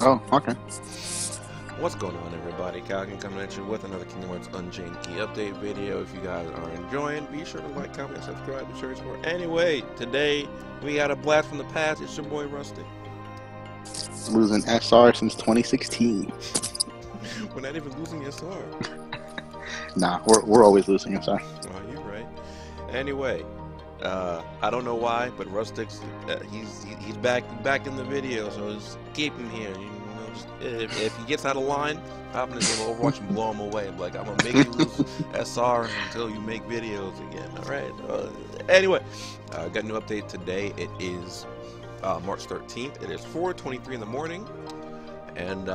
Oh, okay. What's going on, everybody? Calvin coming at you with another Kingdom Hearts Unchained key update video. If you guys are enjoying, be sure to like, comment, and subscribe to share more. Anyway, today we got a blast from the past. It's your boy Rustic. Losing SR since 2016. We're not even losing SR. Nah, we're always losing SR. Oh, you're right. Anyway, I don't know why, but Rustic's he's back in the video, so just keep him here. You know, just, if he gets out of line, hop in his little Overwatch and blow him away. Like, I'm gonna make you lose SR until you make videos again. All right. Anyway, got a new update today. It is March 13th. It is 4:23 in the morning, and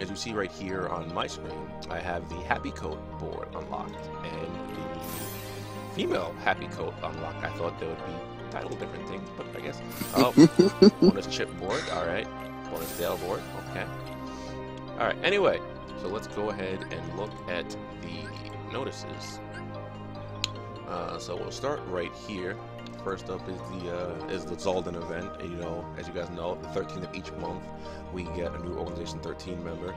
as you see right here on my screen, I have the Happy Coat board unlocked and the female Happy Coat unlocked. I thought they would be titled different things, but I guess. Oh, bonus chip board. All right, bonus Dale board. Okay. All right. Anyway, so let's go ahead and look at the notices. So we'll start right here. First up is the Xaldin event. And, you know, as you guys know, the 13th of each month we get a new Organization 13 member,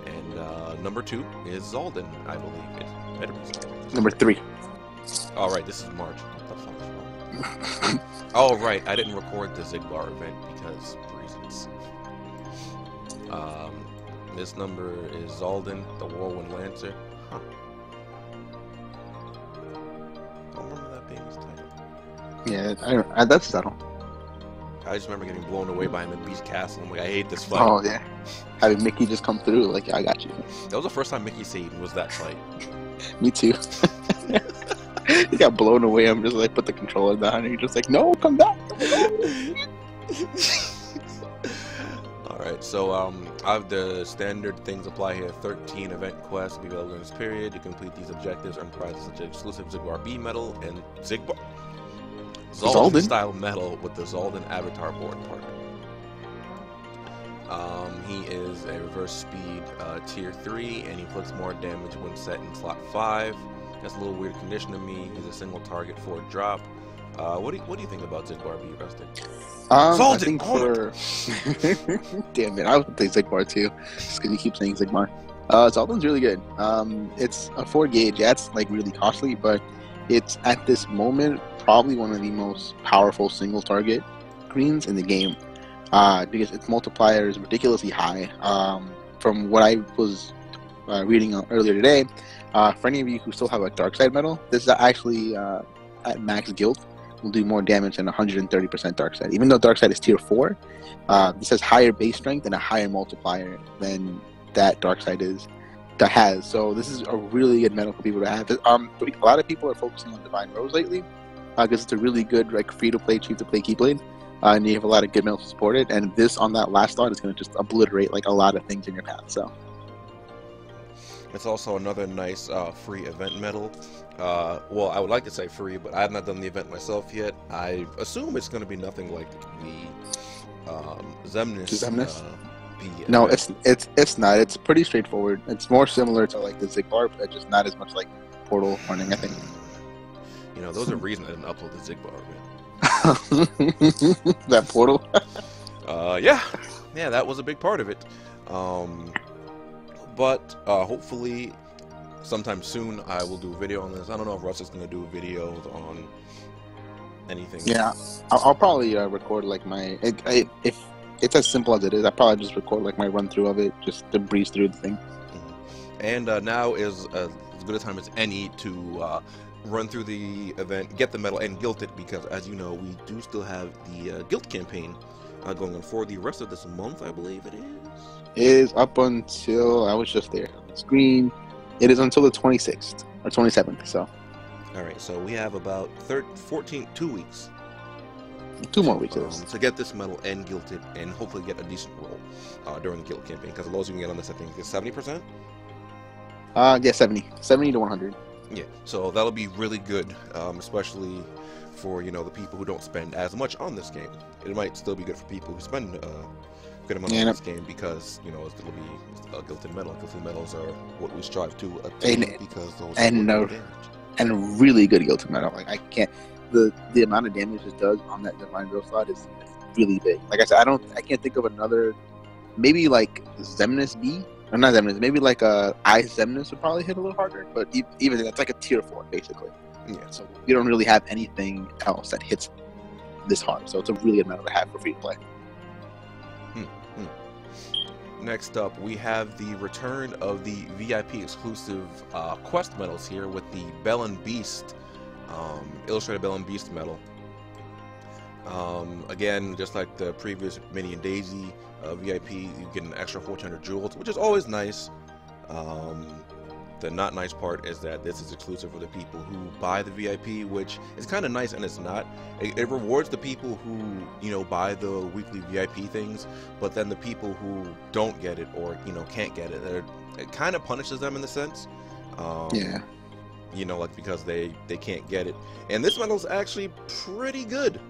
and number 2 is Xaldin, I believe. It better be Xaldin. Number 3. All right, this is March. Oh right, I didn't record the Xigbar event because of reasons. This number is Xaldin, the Whirlwind Lancer. Huh. I don't remember that being his title. Yeah, that's subtle. I just remember getting blown away by him in Beast Castle. I'm like, I hate this fight. Oh yeah, having Mickey just come through, like, I got you. That was the first time Mickey Satan was that fight. Me too. He got blown away. I'm just like, put the controller down, and you're just like, no, come back. Alright, so I have the standard things apply here. 13 event quests be available in this period. To complete these objectives, earn prizes such as exclusive Xigbar B medal and Xigbar Xaldin style medal with the Xaldin avatar board part. He is a reverse speed tier 3, and he inflicts more damage when set in slot 5. That's a little weird condition to me. He's a single target for a drop. What do you think about Xigbar B, Rustic? I think for damn it, I was gonna say Xigbar too, just because you keep saying Xigbar. Xaldin's really good. It's a 4 gauge. Yeah, it's like really costly, but it's at this moment probably one of the most powerful single target greens in the game, because its multiplier is ridiculously high. From what I was reading earlier today, for any of you who still have a dark side medal, this is actually at max guild will do more damage than 130% dark side. Even though dark side is tier 4, this has higher base strength and a higher multiplier than that dark side has. So this is a really good medal for people to have. A lot of people are focusing on Divine Rose lately because it's a really good, like, free to play, cheap to play Keyblade, and you have a lot of good medals to support it. And this on that last slot is going to just obliterate like a lot of things in your path. So. It's also another nice free event medal. Well, I would like to say free, but I have not done the event myself yet. I assume it's going to be nothing like the Xemnas. No, it's not. It's pretty straightforward. It's more similar to like the Xigbar, but just not as much like Portal running, I think. You know, those are reasons I didn't upload the Xigbar event. That Portal? Yeah, that was a big part of it. But hopefully sometime soon I will do a video on this. I don't know if Russ is going to do videos on anything. Yeah, I'll probably record like my... if it's as simple as it is, I'll probably just record like my run through of it, just to breeze through the thing. And now is as good a time as any to run through the event, get the medal, and guilt it, because as you know, we do still have the guilt campaign going on for the rest of this month, I believe it is. It is up until, I was just there on the screen, it is until the 26th or 27th. So alright, so we have about 2 weeks. 2 more weeks to get this medal and guilt it, and hopefully get a decent roll during the guilt campaign, because the lowest you can get on this, I think, is 70%. Yeah, 70 to 100. Yeah, so that'll be really good, especially for, you know, the people who don't spend as much on this game. It might still be good for people who spend good amount on this game, because, you know, it's going to be a guilted medal. Guilted medals are what we strive to attain, because those and really good guilted medal. Like, I can't, the amount of damage it does on that Divine Rose slot is really big. Like I said, I can't think of another maybe like Xemnas B, or not Xemnas, maybe like Ice Xemnas would probably hit a little harder, but even then, that's like a tier 4 basically. Yeah. So we don't really have anything else that hits this hard, so it's a really good medal to have for free to play. Next up, we have the return of the VIP exclusive quest medals here with the Bell and Beast, illustrated Bell and Beast medal. Again, just like the previous Minnie and Daisy VIP, you get an extra 1,400 jewels, which is always nice. The not nice part is that this is exclusive for the people who buy the VIP, which is kind of nice and it's not. It rewards the people who, you know, buy the weekly VIP things, but then the people who don't get it or, you know, can't get it, it kind of punishes them in a sense. Yeah. You know, like because they can't get it. And this medal is actually pretty good.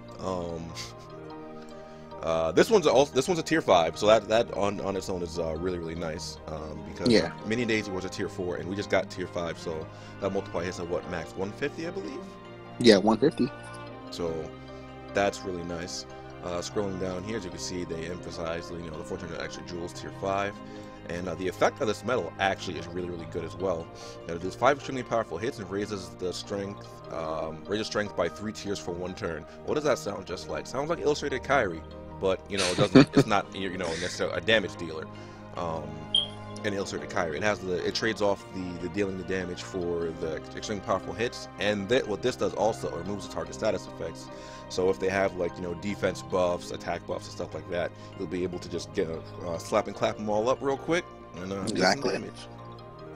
This one's a tier 5, so that on its own is really nice. Because Minnie and Daisy was a tier 4, and we just got tier 5, so that multiplier hits at what, max 150, I believe. Yeah, 150. So that's really nice. Scrolling down here, as you can see, they emphasize the 400 extra jewels tier 5. And the effect of this medal actually is really good as well. It does 5 extremely powerful hits and raises the strength, strength by 3 tiers for 1 turn. What does that sound just like? Sounds like illustrated Kyrie, but it doesn't. It's not necessarily a damage dealer. And illustrated Kyrie, it trades off the dealing the damage for the extremely powerful hits, and what this does also removes the target status effects. So if they have defense buffs, attack buffs, and stuff like that, you'll be able to just get slap and clap them all up real quick and exactly. Get some damage.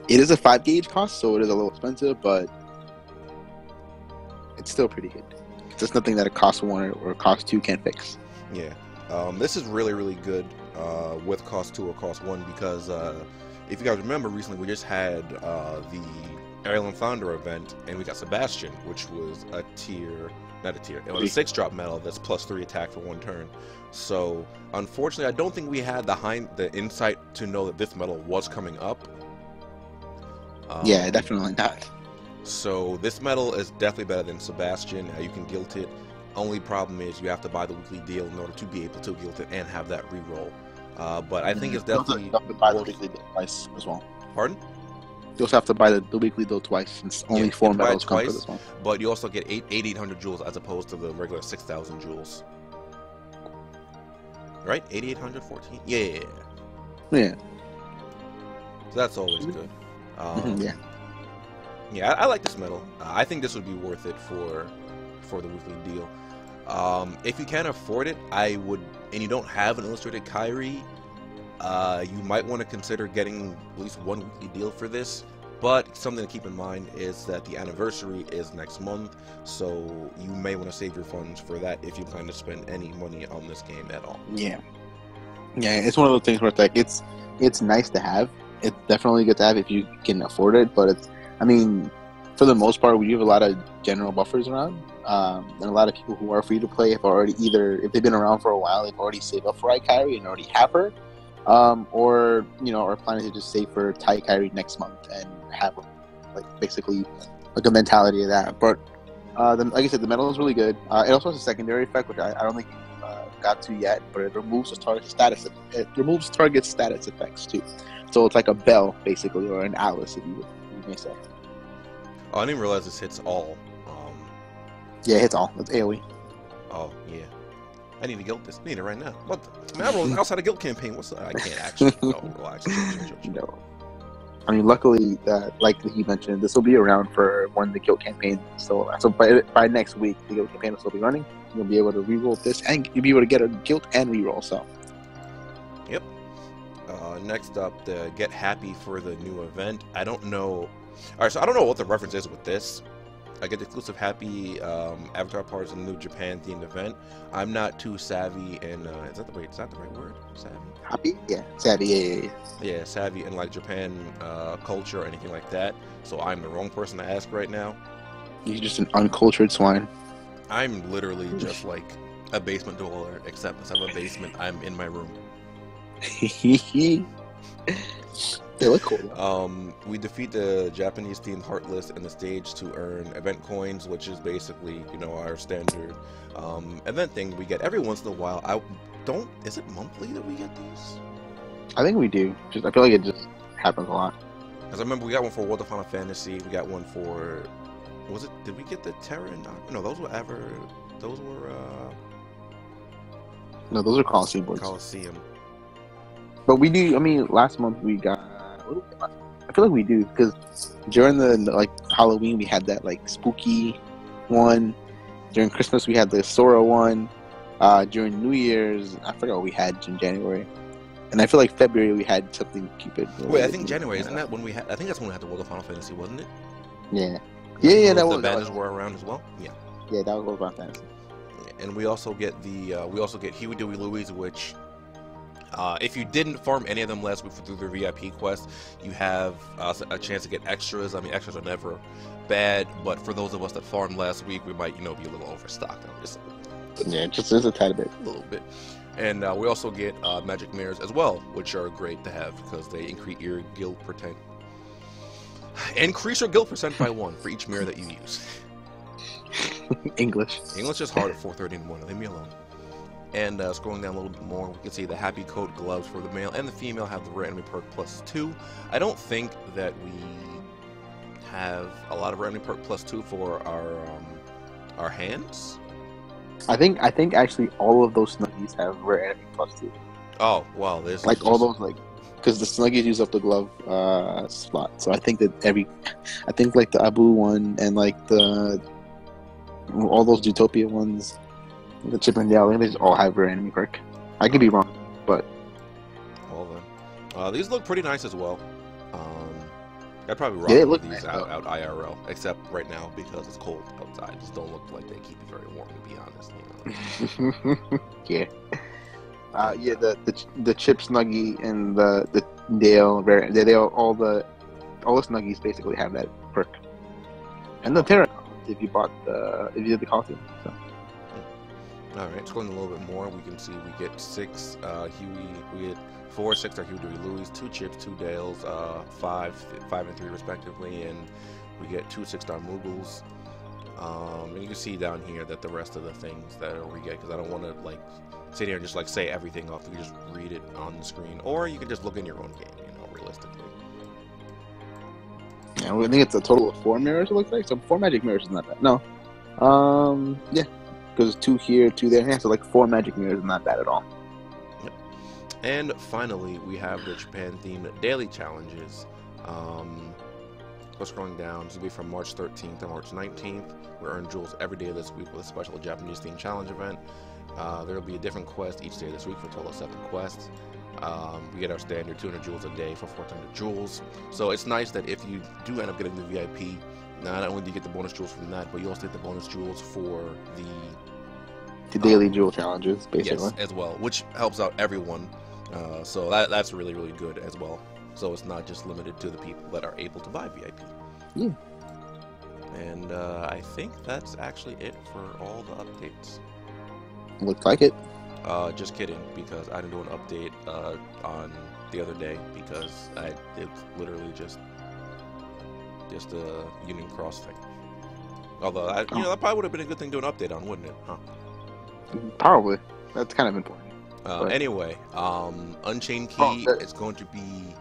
It is a 5 gauge cost, so it is a little expensive, but it's still pretty good. It's just nothing that a cost 1 or a cost 2 can't fix. Yeah, this is really good with cost 2 or cost 1 because if you guys remember, recently we just had the Ariel and Flounder event, and we got Sebastian, which was it was a 6-drop medal that's plus 3 attack for 1 turn. So unfortunately, I don't think we had the insight to know that this medal was coming up. Yeah, definitely not. So this medal is definitely better than Sebastian. You can guilt it. Only problem is you have to buy the weekly deal in order to be able to guilt it and have that reroll. But I think it's definitely you have to buy the weekly deal twice as well. Pardon? You also have to buy the weekly deal twice, since only 4 medals come for this one. But you also get 8,800 jewels as opposed to the regular 6,000 jewels. Right? 8,800, 14? Yeah. Yeah. So that's always good. Yeah. Yeah, I like this medal. I think this would be worth it for the weekly deal. If you can't afford it, and you don't have an illustrated Kyrie, you might want to consider getting at least 1 weekly deal for this. But something to keep in mind is that the anniversary is next month, so you may want to save your funds for that if you plan to spend any money on this game at all. Yeah, it's one of those things where it's nice to have. It's definitely good to have if you can afford it, but for the most part, we have a lot of general buffers around, and a lot of people who are free to play have already if they've been around for a while, they've already saved up for Kyrie and already have her, or are planning to just save for Kyrie next month and have basically like a mentality of that. But then, like I said, the medal is really good. It also has a secondary effect, which I don't think got to yet, but it removes target status. It removes target status effects too. So it's like a bell basically, or an Alice, if you may say. Oh, I didn't realize this hits all. Yeah, it hits all. It's AoE. Oh, yeah. I need to guilt this. I need it right now. What? I rolled outside a guilt campaign. What's that? I can't actually. No, relax. Chill. No. Luckily, like he mentioned, this will be around for when the guilt campaign. So by next week, the guilt campaign will still be running. You'll be able to reroll this, and you'll be able to get a guilt and reroll. So. Yep. Next up, the Get Happy for the new event. I don't know. Alright, so I don't know what the reference is with this. I get the exclusive Happy avatar parts in the new Japan themed event. I'm not too savvy in is that the right word? Savvy? Happy? Yeah. Savvy, yeah. Yeah, savvy in Japan culture or anything like that. So I'm the wrong person to ask right now. You're just an uncultured swine. I'm literally just like a basement dweller, except instead of a basement, I'm in my room. They look cool. We defeat the Japanese themed Heartless in the stage to earn event coins, which is basically, our standard event thing we get every once in a while. Is it monthly that we get these? I think we do. Just I feel like it just happens a lot. Because I remember we got one for World of Final Fantasy. We got one for, was it? Did we get the Terra? No, those were ever. Those were No, those are Coliseum boards. Coliseum. But we do. I mean, last month we got. I feel like we do because during the like Halloween we had that like spooky one. During Christmas we had the Sora one. During New Year's, I forgot what we had in January. And I feel like February we had something Cupid. Wait, I think January, isn't that when we had? I think that's when we had the World of Final Fantasy, wasn't it? Yeah. Yeah, that was. The badges were around as well. Yeah. Yeah, that was World of Final Fantasy. And we also get the Huey, Dewey, Louie, which, if you didn't farm any of them last week through their VIP quest, you have a chance to get extras. I mean, extras are never bad, but for those of us that farmed last week, we might, be a little overstocked. Yeah, just a tad bit. A little bit. And we also get magic mirrors as well, which are great to have because they increase your guild percent. Increase your guild percent by 1 for each mirror that you use. English is hard at 4:30 in the morning. Leave me alone. And scrolling down a little bit more, we can see the Happy Coat gloves for the male and the female have the rare enemy perk +2. I don't think that we have a lot of rare enemy perk +2 for our hands. I think actually all of those snuggies have rare enemy +2. Oh well, there's like all those like because the snuggies use up the glove slot. So I think that like the Abu one and like all those Zootopia ones, the Chip and Dale, they just all have rare enemy perk. I could be wrong, but all of them. These look pretty nice as well. I'd probably rock these out IRL, except right now because it's cold outside. Just don't look like they keep you very warm, to be honest. Yeah. Yeah, the Chip Snuggie and the Dale rare, they all the Snuggies basically have that perk, and the Terra if you did the Coliseum. So. All right, scrolling a little bit more, we can see we get 6 Huey, we get 4 6-star Huey, Dewey, Louie's, 2 Chips, 2 Dales, 5 and 3 respectively, and we get 2 6-star Moogles. And you can see down here that the rest of the things that we get, because I don't want to like sit here and just like say everything off. You can just read it on the screen, or you can just look in your own game, realistically. Yeah, I think it's a total of 4 mirrors. It looks like so 4 magic mirrors is not bad. No, yeah, because 2 here, 2 there. Yeah, so like 4 magic mirrors is not bad at all. Yep. And finally, we have the Japan-themed daily challenges. Scrolling down, this will be from March 13th to March 19th. We earn jewels every day this week with a special Japanese-themed challenge event. There will be a different quest each day this week for a total of 7 quests. We get our standard 200 jewels a day for 400 jewels. So it's nice that if you do end up getting the VIP, not only do you get the bonus jewels from that, but you also get the bonus jewels for the daily jewel challenges, basically. Yes, as well, which helps out everyone. So that's really, really good as well. So it's not just limited to the people that are able to buy VIP. Yeah. And I think that's actually it for all the updates. Looks like it. Just kidding, because I didn't do an update on the other day because it's literally just a Union Cross thing. Although that probably would have been a good thing to do an update on, wouldn't it? Huh? Probably. That's kind of important. Anyway, Unchained Key is going to be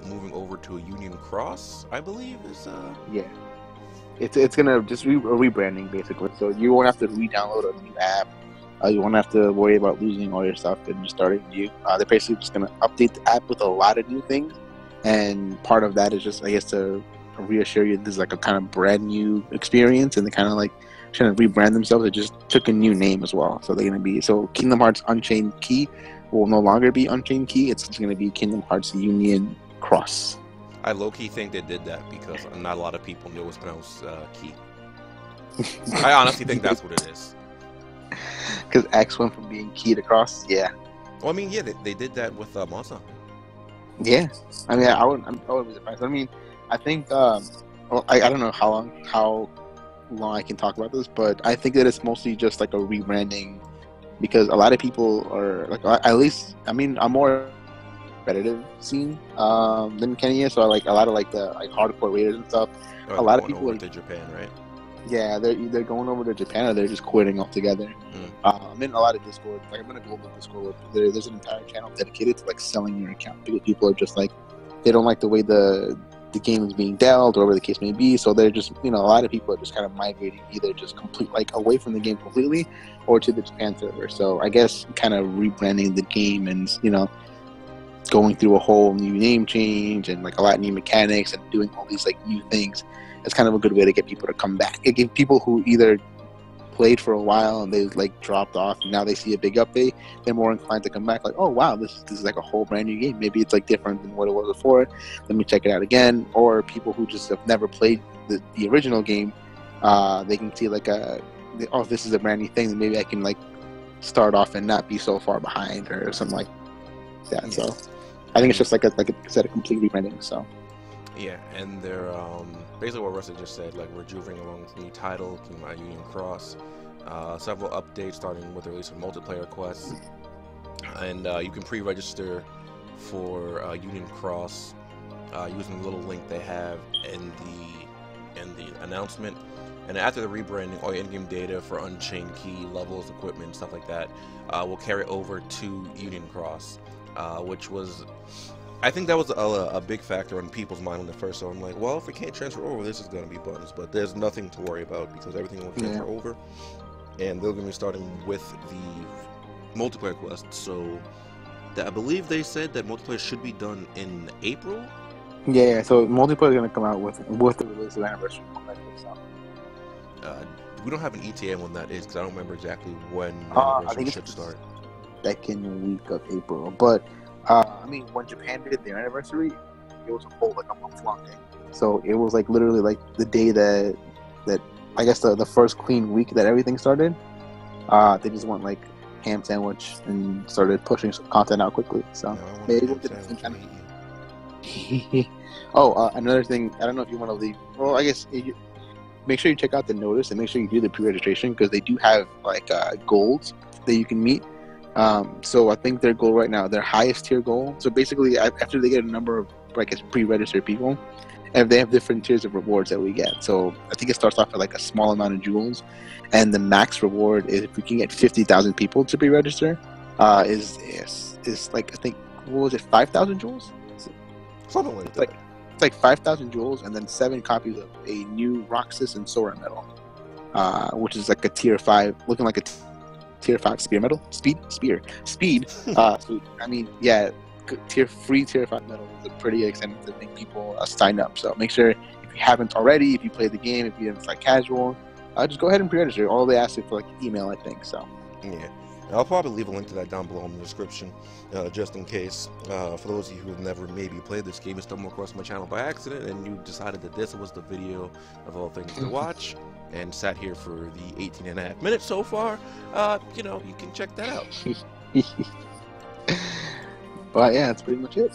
moving over to a Union Cross, I believe. Yeah. It's gonna just rebranding basically. So you won't have to re-download a new app. You won't have to worry about losing all your stuff and just starting new. They're basically just gonna update the app with a lot of new things, and part of that is just, I guess, to reassure you this is like a kind of brand new experience, and they kind of like trying to rebrand themselves. They just took a new name as well, so they're gonna be Kingdom Hearts Unchained Key will no longer be Unchained Key. It's just gonna be Kingdom Hearts Union Cross. I low-key think they did that because not a lot of people knew it was pronounced Key. I honestly think that's what it is. Because X went from being Key to Cross, yeah. Well, I mean, yeah, they did that with Monster. Yeah, I mean, I would be surprised. I mean, I think I don't know how long I can talk about this, but I think that it's mostly just like a rebranding because a lot of people are like, at least, I mean, I'm more competitive scene than Kenya, so like a lot of like the hardcore raiders and stuff. Oh, a lot of people over to Japan, right? Yeah, they're either going over to Japan or they're just quitting altogether. Mm. I'm in a lot of Discord. Like I'm in a global Discord where there's an entire channel dedicated to like selling your account because people are just like they don't like the way the game is being dealt or whatever the case may be. So they're just a lot of people are just kind of migrating either just away from the game completely or to the Japan server. So I guess kind of rebranding the game and going through a whole new name change and like a lot of new mechanics and doing all these like new things. It's kind of a good way to get people to come back. It gives people who either played for a while and they like dropped off and now they see a big update, they're more inclined to come back like, oh wow, this is like a whole brand new game. Maybe it's like different than what it was before. Let me check it out again. Or people who just have never played the original game, they can see like oh, this is a brand new thing, and maybe I can like start off and not be so far behind or something like that. Yeah. So I think it's just like a complete rebranding. So yeah, and they're basically what Rustic just said, like we're moving along with a new title, came out Union Cross, several updates starting with the release of multiplayer quests, and you can pre-register for Union Cross using the little link they have in the announcement. And after the rebranding, all your in-game data for Unchained key levels, equipment, stuff like that will carry over to Union Cross, which was, I think that was a big factor in people's mind when they first saw. I'm like, well, if we can't transfer over, this is going to be buttons. But there's nothing to worry about because everything will transfer over, and they're going to be starting with the multiplayer quest. So I believe they said that multiplayer should be done in April. Yeah. So multiplayer is going to come out with the release of the anniversary. We don't have an ETA when that is because I don't remember exactly when the anniversary should start. Second week of April, but I mean, when Japan did their anniversary, it was a whole like a month-long thing. So it was like literally like the day that I guess the first clean week that everything started. They just went like ham sandwich and started pushing some content out quickly. So maybe we'll get some kind of. Oh, another thing. I don't know if you want to leave. Well, I guess. Make sure you check out the notice and make sure you do the pre-registration because they do have like goals that you can meet. So I think their goal right now, their highest tier goal. So basically, after they get a number of pre-registered people, and they have different tiers of rewards that we get. So I think it starts off at like a small amount of jewels, and the max reward is if we can get 50,000 people to pre-register, is like I think what was it, 5,000 jewels? Something like that. It's like 5,000 jewels and then 7 copies of a new Roxas and Sora medal, which is like a tier 5, looking like a tier 5 spear medal. Speed. So, I mean, yeah, tier 5 medal is a pretty exciting to make people sign up. So make sure if you haven't already, if you play the game, if you're like casual, just go ahead and pre-register. All they ask you for like email, I think. So yeah. I'll probably leave a link to that down below in the description, just in case. For those of you who have never maybe played this game and stumbled across my channel by accident, and you decided that this was the video of all things to watch, and sat here for the 18.5 minutes so far, you can check that out. But yeah, that's pretty much it.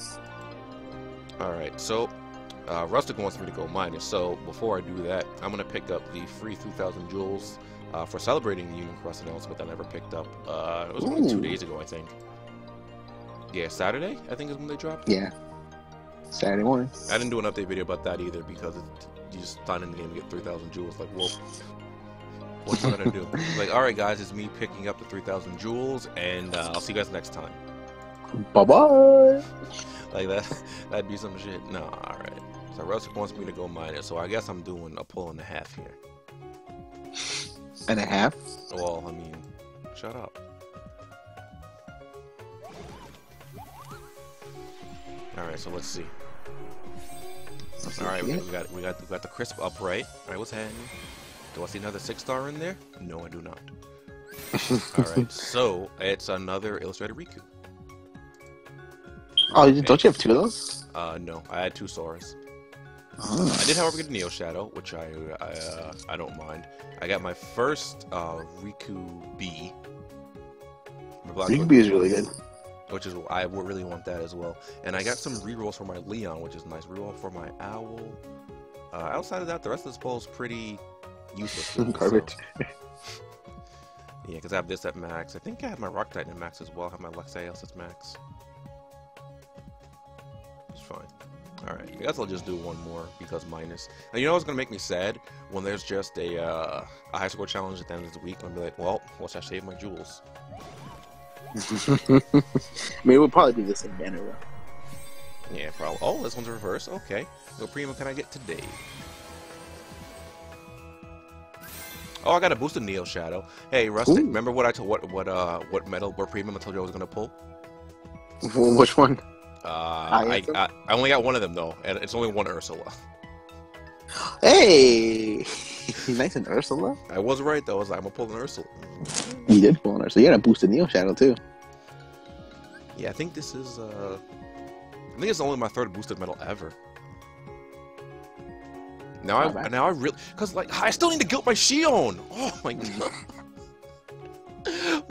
Alright, so Rustic wants me to go minus, so before I do that, I'm going to pick up the free 3,000 jewels for celebrating the Union Cross announcement that I never picked up. It was only 2 days ago, I think. Yeah, Saturday, I think is when they dropped. Yeah, Saturday morning. I didn't do an update video about that either because you just sign in the game and get 3,000 jewels. Like, well, what's I gonna do? Like, all right, guys, it's me picking up the 3,000 jewels, and I'll see you guys next time. Bye-bye. Like that'd be some shit. No, all right. So Rustic wants me to go minus, so I guess I'm doing a pull and a half here. And a half? Well, I mean, shut up. All right, so let's see. All right, we got the crisp upright. All right, what's happening? Do I see another 6-star in there? No, I do not. All right, so it's another illustrated Riku. Oh, don't you have 2 of those? No, I had 2 Soras. I did, however, get a Neo Shadow, which I don't mind. I got my first Riku B. Riku B is really good. Which is, I really want that as well. And I got some rerolls for my Leon, which is nice. Reroll for my Owl. Outside of that, the rest of this pull is pretty useless. Garbage. So. Yeah, because I have this at max. I think I have my Rock Titan at max as well. I have my Luxaeus at max. It's fine. Alright, I guess I'll just do one more because minus. And you know what's gonna make me sad? When there's just a high score challenge at the end of the week, I'll be like, well, once I save my jewels. I mean, we'll probably do the same banner though. Yeah, probably. Oh, this one's reverse. Okay. What premium can I get today? Oh, I got a boosted Neo Shadow. Hey, Rustic, remember what I told what medal, what premium I told you I was gonna pull? Which one? I only got one of them though, and it's only one Ursula. Hey, nice and Ursula. I was right though. I'm gonna pull an Ursula. You did pull an Ursula. You got a boosted Neo Shadow too. Yeah, I think this is I think it's only my third boosted medal ever. Now I really, cause like I still need to guilt my Shion. Oh my god,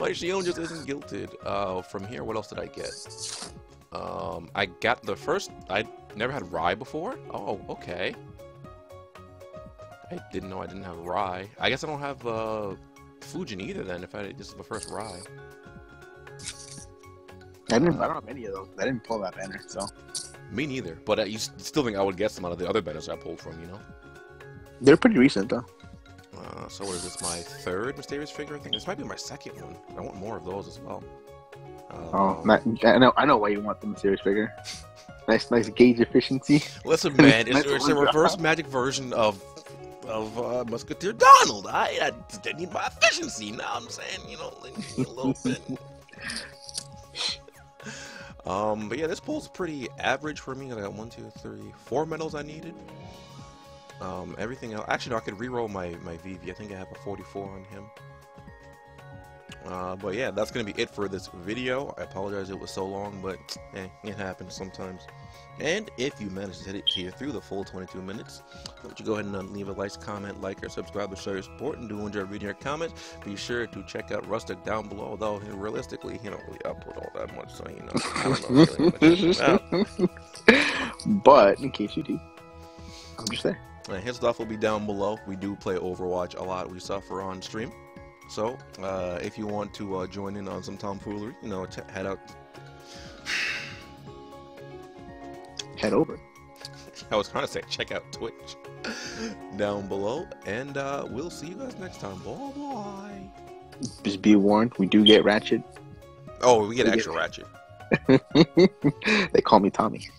my Shion just isn't guilted. From here, what else did I get? I got the first. I never had Rye before. Oh, okay. I didn't know I didn't have Rye. I guess I don't have Fujin either. Then, if this is my first Rye. I don't have any of those. I didn't pull that banner, so. Me neither. But you still think I would get some out of the other banners I pulled from, you know? They're pretty recent, though. So what is this? My third mysterious figure? I think this might be my second one. I want more of those as well. I know why you want the mysterious figure. Nice gauge efficiency. Listen, man, it's a reverse magic version of Musketeer Donald. I need my efficiency. Now I'm saying, you know, a little bit. But yeah, this pull's pretty average for me. I got 1, 2, 3, 4 medals I needed. Everything else. Actually, no, I could re-roll my VV. I think I have a 44 on him. But yeah, that's gonna be it for this video. I apologize it was so long, but it happens sometimes. And if you managed to hit it here through the full 22 minutes, why don't you go ahead and leave a comment, like, or subscribe to show your support, and do enjoy reading your comments. Be sure to check out Rustic down below, though realistically, he don't really upload all that much, so you know, I don't know really much about. But in case you do, I'm just there. His stuff will be down below. We do play Overwatch a lot. We suffer on stream. So, if you want to join in on some tomfoolery, you know, head out. Head over. I was trying to say check out Twitch down below, and we'll see you guys next time. Bye bye. Just be warned, we do get Ratchet. Oh, we get extra Ratchet. They call me Tommy.